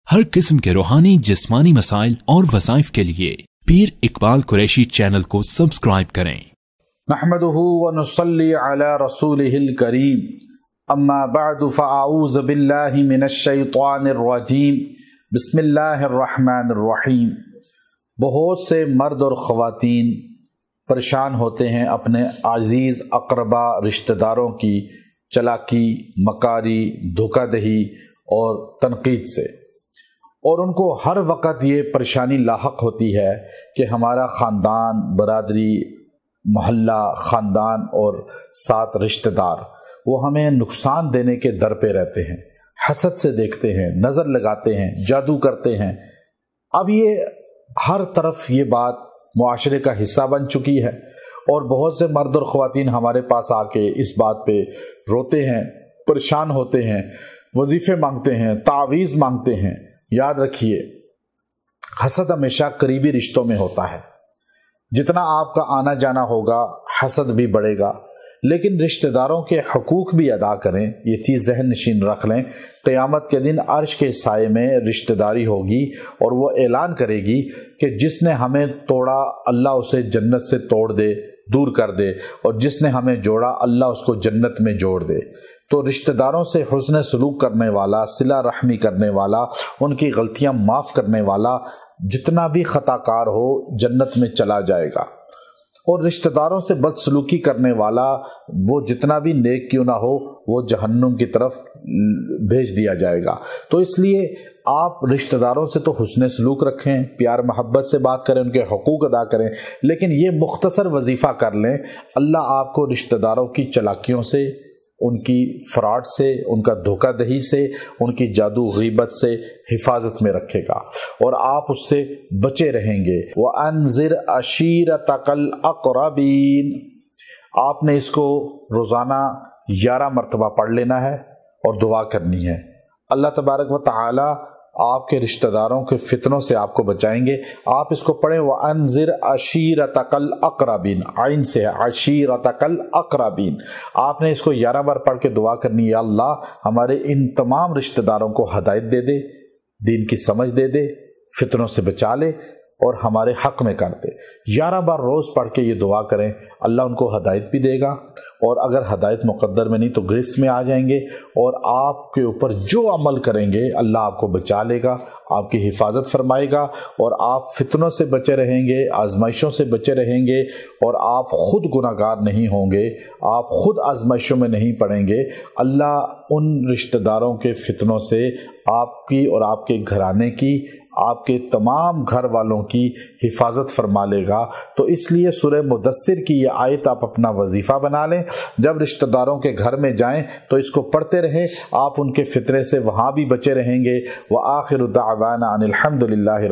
हर किस्म के रूहानी जिस्मानी मसाइल और वज़ाइफ के लिए पीर इकबाल कुरैशी चैनल को सब्सक्राइब करें। नहमदुहु व नुसल्ली अला रसूलिहिल करीम, अम्मा बअदु फ़अऊज़ु बिल्लाहि मिनश शैतानिर रजीम, बिस्मिल्लाहिर रहमानिर रहीम। बहुत से मर्द और ख़वातीन परेशान होते हैं अपने अजीज़ अक़रबा रिश्तेदारों की चालाकी, मकारी, धोखाधड़ी और तनकीद से, और उनको हर वक्त ये परेशानी लाहक होती है कि हमारा ख़ानदान, बरादरी, मोहल्ला, ख़ानदान और साथ रिश्तेदार वो हमें नुकसान देने के दर पे रहते हैं, हसद से देखते हैं, नज़र लगाते हैं, जादू करते हैं। अब ये हर तरफ ये बात मुआशरे का हिस्सा बन चुकी है और बहुत से मर्द और ख़वातीन हमारे पास आके इस बात पे रोते हैं, परेशान होते हैं, वजीफ़े मांगते हैं, तावीज़ मांगते हैं। याद रखिए, हसद हमेशा करीबी रिश्तों में होता है। जितना आपका आना जाना होगा हसद भी बढ़ेगा, लेकिन रिश्तेदारों के हकूक़ भी अदा करें। ये चीज़ जहन नशीन रख लें। क़यामत के दिन अर्श के साए में रिश्तेदारी होगी और वो ऐलान करेगी कि जिसने हमें तोड़ा अल्लाह उसे जन्नत से तोड़ दे, दूर कर दे, और जिसने हमें जोड़ा अल्लाह उसको जन्नत में जोड़ दे। तो रिश्तेदारों से हुस्न सलूक करने वाला, सिला रहमी करने वाला, उनकी गलतियां माफ़ करने वाला, जितना भी खताकार हो जन्नत में चला जाएगा, और रिश्तेदारों से बदसलूकी करने वाला वो जितना भी नेक क्यों ना हो वो जहन्नुम की तरफ भेज दिया जाएगा। तो इसलिए आप रिश्तेदारों से तो हुस्न सलूक रखें, प्यार मोहब्बत से बात करें, उनके हकूक़ अदा करें, लेकिन ये मुख्तसर वजीफ़ा कर लें, अल्लाह आपको रिश्तेदारों की चालाकियों से, उनकी फ्रॉड से, उनका धोखाधड़ी से, उनकी जादू गीबत से हिफाजत में रखेगा और आप उससे बचे रहेंगे। व अनज़िर अशीरतकल अक़रबीन, आपने इसको रोज़ाना 11 मरतबा पढ़ लेना है और दुआ करनी है। अल्लाह तबारक व तआला आपके रिश्तेदारों के फितनों से आपको बचाएंगे। आप इसको पढ़ें, व अनज़िर अशीरतकल अक़रबीन, आइन से है अशीरतकल अक़रबीन। आपने इसको 11 बार पढ़ के दुआ करनी है, अल्लाह हमारे इन तमाम रिश्तेदारों को हदायत दे दे, दीन की समझ दे दे, फितनों से बचा ले और हमारे हक़ में कर दे। 11 बार रोज़ पढ़ के ये दुआ करें, अल्लाह उनको हदायत भी देगा, और अगर हदायत मुक़द्दर में नहीं तो गिरफ्त में आ जाएंगे, और आपके ऊपर जो अमल करेंगे अल्लाह आपको बचा लेगा, आपकी हिफाजत फरमाएगा, और आप फितनों से बचे रहेंगे, आजमाइशों से बचे रहेंगे, और आप ख़ुद गुनाहगार नहीं होंगे, आप ख़ुद आजमाइशों में नहीं पड़ेंगे। अल्लाह उन रिश्तेदारों के फितनों से आपकी और आपके घराने की, आपके तमाम घर वालों की हिफाजत फरमा लेगा। तो इसलिए सूरह मुदस्सिर की ये आयत आप अपना वजीफ़ा बना लें। जब रिश्तेदारों के घर में जाएं तो इसको पढ़ते रहें, आप उनके फितरे से वहाँ भी बचे रहेंगे। व आखिरु दावाना अनिल हम्दुलिल्लाहि।